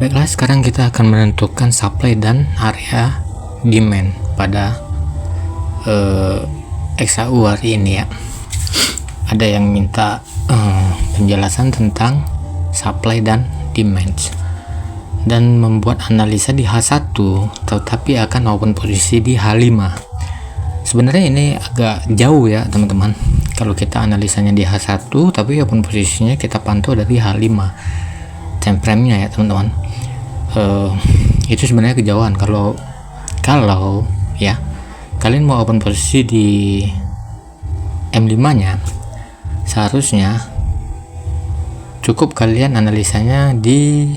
Baiklah, sekarang kita akan menentukan supply dan area demand pada XAU hari ini ya. Ada yang minta penjelasan tentang supply dan demand dan membuat analisa di H1 tetapi akan open posisi di H5. Sebenarnya ini agak jauh ya teman-teman, kalau kita analisanya di H1 tapi open posisinya kita pantau dari H5 time frame nya ya teman-teman. Itu sebenarnya kejauhan. Kalau ya kalian mau open posisi di M5 nya, seharusnya cukup kalian analisanya di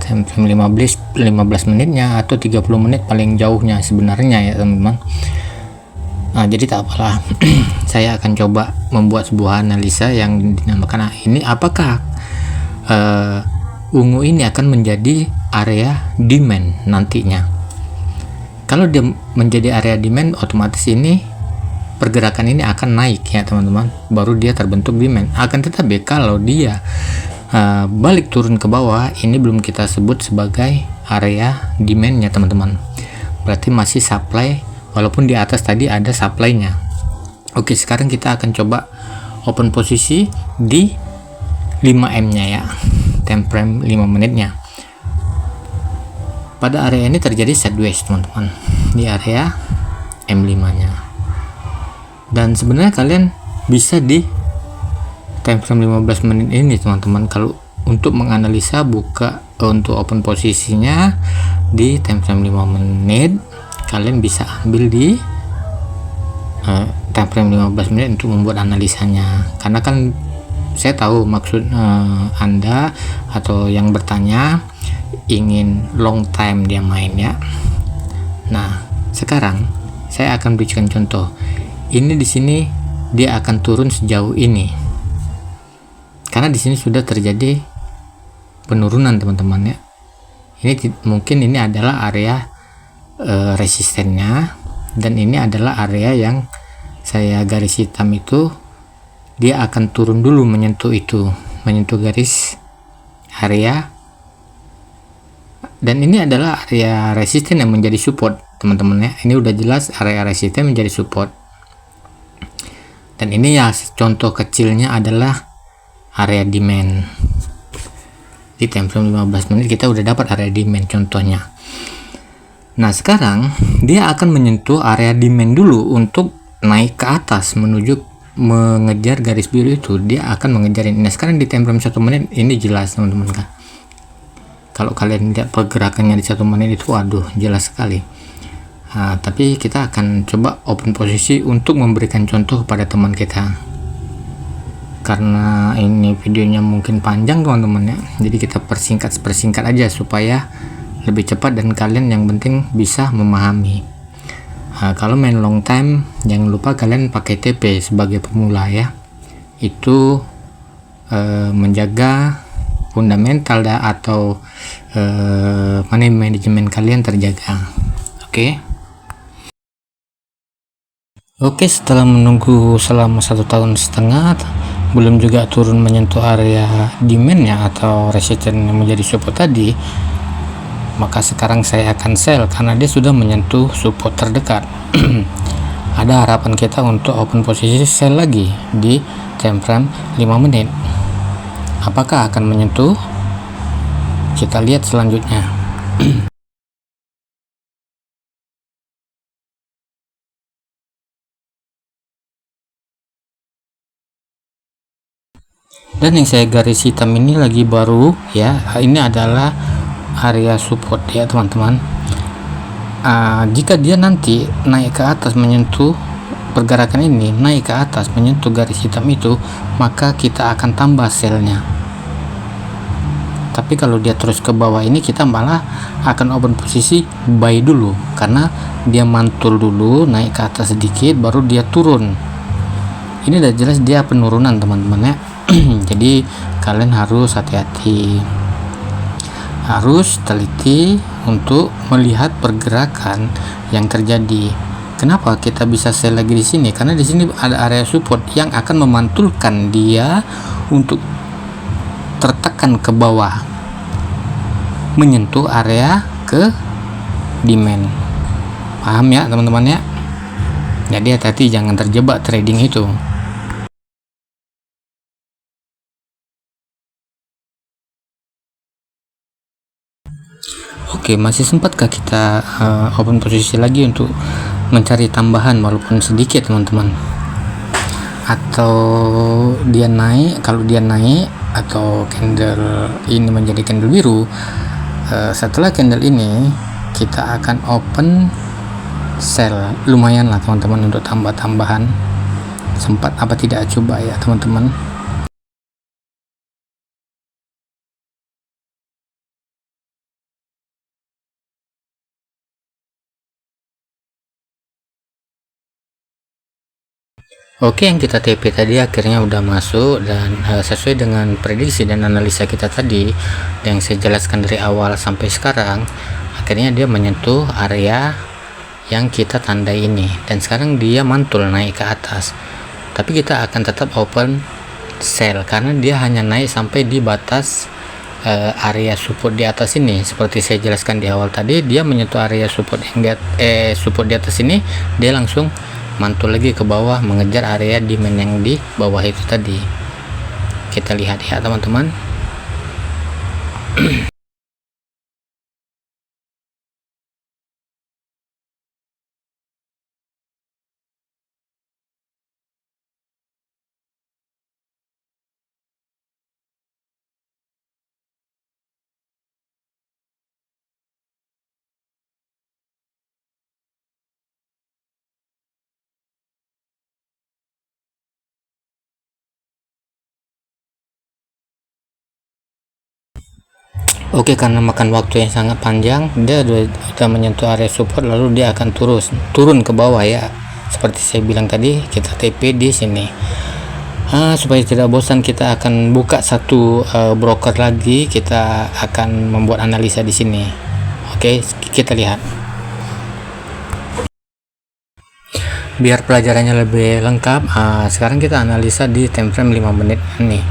time frame 15 menitnya atau 30 menit paling jauhnya sebenarnya ya teman-teman. Nah, jadi tak apalah saya akan coba membuat sebuah analisa yang dinamakan ini apakah ungu ini akan menjadi area demand nantinya. Kalau dia menjadi area demand, otomatis ini pergerakan ini akan naik ya teman-teman, baru dia terbentuk demand. Akan tetapi kalau dia balik turun ke bawah, ini belum kita sebut sebagai area demandnya teman-teman, berarti masih supply, walaupun di atas tadi ada supply-nya. Oke, sekarang kita akan coba open posisi di 5M nya ya, time frame 5 menitnya. Pada area ini terjadi sideways teman-teman, di area M5 nya, dan sebenarnya kalian bisa di time frame 15 menit ini teman-teman, kalau untuk menganalisa buka untuk open posisinya di time frame 5 menit, kalian bisa ambil di time frame 15 menit untuk membuat analisanya. Karena kan saya tahu maksud Anda atau yang bertanya ingin long time dia main ya. Nah, sekarang saya akan berikan contoh. Ini di sini dia akan turun sejauh ini, karena di sini sudah terjadi penurunan teman-teman ya. Ini mungkin ini adalah area resistennya, dan ini adalah area yang saya garis hitam itu, dia akan turun dulu menyentuh garis area, dan ini adalah area resisten yang menjadi support teman-teman ya. Ini udah jelas area resisten menjadi support, dan ini ya contoh kecilnya adalah area demand. Di time frame 15 menit kita udah dapat area demand contohnya. Nah, sekarang dia akan menyentuh area demand dulu untuk naik ke atas menuju mengejar garis biru itu. Dia akan mengejar ini. Nah, sekarang di time frame 1 menit ini jelas teman-teman kan. Kalau kalian lihat pergerakannya di 1 menit itu, waduh jelas sekali. Nah, tapi kita akan coba open posisi untuk memberikan contoh kepada teman kita, karena ini videonya mungkin panjang teman-teman ya, jadi kita persingkat aja supaya lebih cepat dan kalian yang penting bisa memahami. Nah, kalau main long time jangan lupa kalian pakai TP sebagai pemula ya, itu menjaga fundamental atau money management kalian terjaga. Oke, setelah menunggu selama 1,5 tahun belum juga turun menyentuh area demandnya atau resisten yang menjadi support tadi, maka sekarang saya akan sell karena dia sudah menyentuh support terdekat. Ada harapan kita untuk open posisi sell lagi di time frame 5 menit. Apakah akan menyentuh? Kita lihat selanjutnya. Dan yang saya garis hitam ini lagi baru ya, ini adalah area support ya teman-teman. Jika dia nanti naik ke atas menyentuh pergerakan ini, naik ke atas menyentuh garis hitam itu, maka kita akan tambah selnya. Tapi kalau dia terus ke bawah ini, kita malah akan open posisi buy dulu, karena dia mantul dulu naik ke atas sedikit baru dia turun. Ini udah jelas dia penurunan teman-teman ya. Jadi kalian harus hati-hati, harus teliti untuk melihat pergerakan yang terjadi. Kenapa kita bisa sell lagi di sini? Karena di sini ada area support yang akan memantulkan dia untuk tertekan ke bawah. menyentuh area ke demand. Paham ya teman-teman ya? Jadi hati-hati, jangan terjebak trading itu. Oke, masih sempatkah kita open posisi lagi untuk mencari tambahan walaupun sedikit teman-teman? Atau dia naik, kalau dia naik atau candle ini menjadi candle biru, setelah candle ini kita akan open sell, lumayan lah teman-teman untuk tambah-tambahan. Sempat apa tidak coba ya teman-teman. Oke, yang kita TP tadi akhirnya udah masuk dan sesuai dengan prediksi dan analisa kita tadi yang saya jelaskan dari awal sampai sekarang, akhirnya dia menyentuh area yang kita tandai ini, dan sekarang dia mantul naik ke atas. Tapi kita akan tetap open sell karena dia hanya naik sampai di batas area support di atas ini. Seperti saya jelaskan di awal tadi, dia menyentuh area support yang support di atas ini, dia langsung mantul lagi ke bawah mengejar area demand yang di bawah itu tadi. Kita lihat ya teman-teman. Oke, karena makan waktu yang sangat panjang, dia sudah menyentuh area support, lalu dia akan turun ke bawah ya. Seperti saya bilang tadi, kita TP di sini. Supaya tidak bosan, kita akan buka satu broker lagi. Kita akan membuat analisa di sini. Oke, kita lihat. Biar pelajarannya lebih lengkap, sekarang kita analisa di time frame 5 menit nih.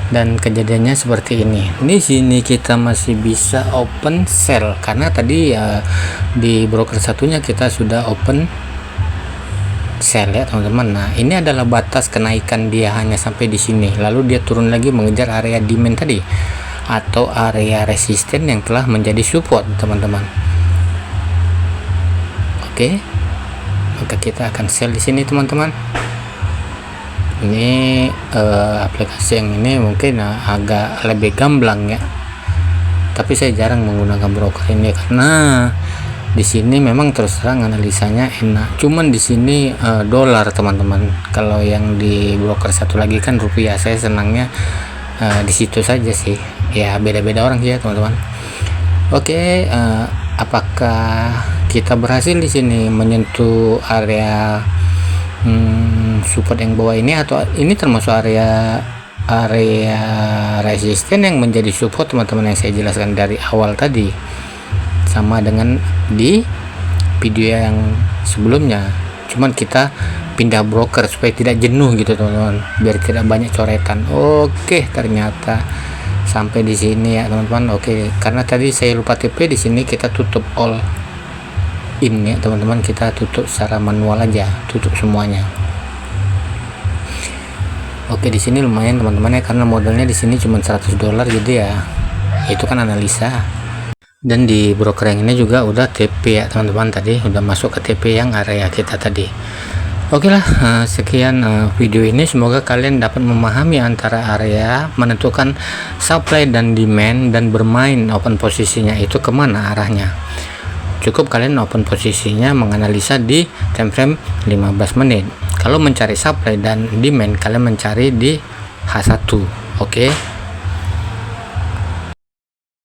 Dan kejadiannya seperti ini. Di sini kita masih bisa open sell karena tadi di broker satunya kita sudah open sell ya teman-teman. Nah, ini adalah batas kenaikan dia hanya sampai di sini. Lalu dia turun lagi mengejar area demand tadi atau area resisten yang telah menjadi support teman-teman. Oke. Maka kita akan sell di sini teman-teman. Ini aplikasi yang ini mungkin agak lebih gamblang ya, tapi saya jarang menggunakan broker ini karena di sini memang terus terang analisanya enak. Cuman di sini dolar teman-teman, kalau yang di broker satu lagi kan rupiah. Saya senangnya di situ saja sih ya, beda-beda orang sih ya teman-teman. Oke, apakah kita berhasil di sini menyentuh area support yang bawah ini, atau ini termasuk area resisten yang menjadi support teman-teman, yang saya jelaskan dari awal tadi, sama dengan di video yang sebelumnya. Cuman kita pindah broker supaya tidak jenuh gitu teman-teman, biar tidak banyak coretan. Oke, ternyata sampai di sini ya teman-teman. Oke, karena tadi saya lupa TP, di sini kita tutup all in ya teman-teman, kita tutup secara manual aja, tutup semuanya. Oke, di sini lumayan teman-teman ya, karena modalnya di sini cuma $100, jadi ya itu kan analisa. Dan di broker yang ini juga udah TP ya teman-teman, tadi udah masuk ke TP yang area kita tadi. Oke lah, sekian video ini, semoga kalian dapat memahami antara area menentukan supply dan demand, dan bermain open posisinya itu kemana arahnya. Cukup kalian open posisinya menganalisa di time frame 15 menit. Kalau mencari supply dan demand, kalian mencari di H1. Oke.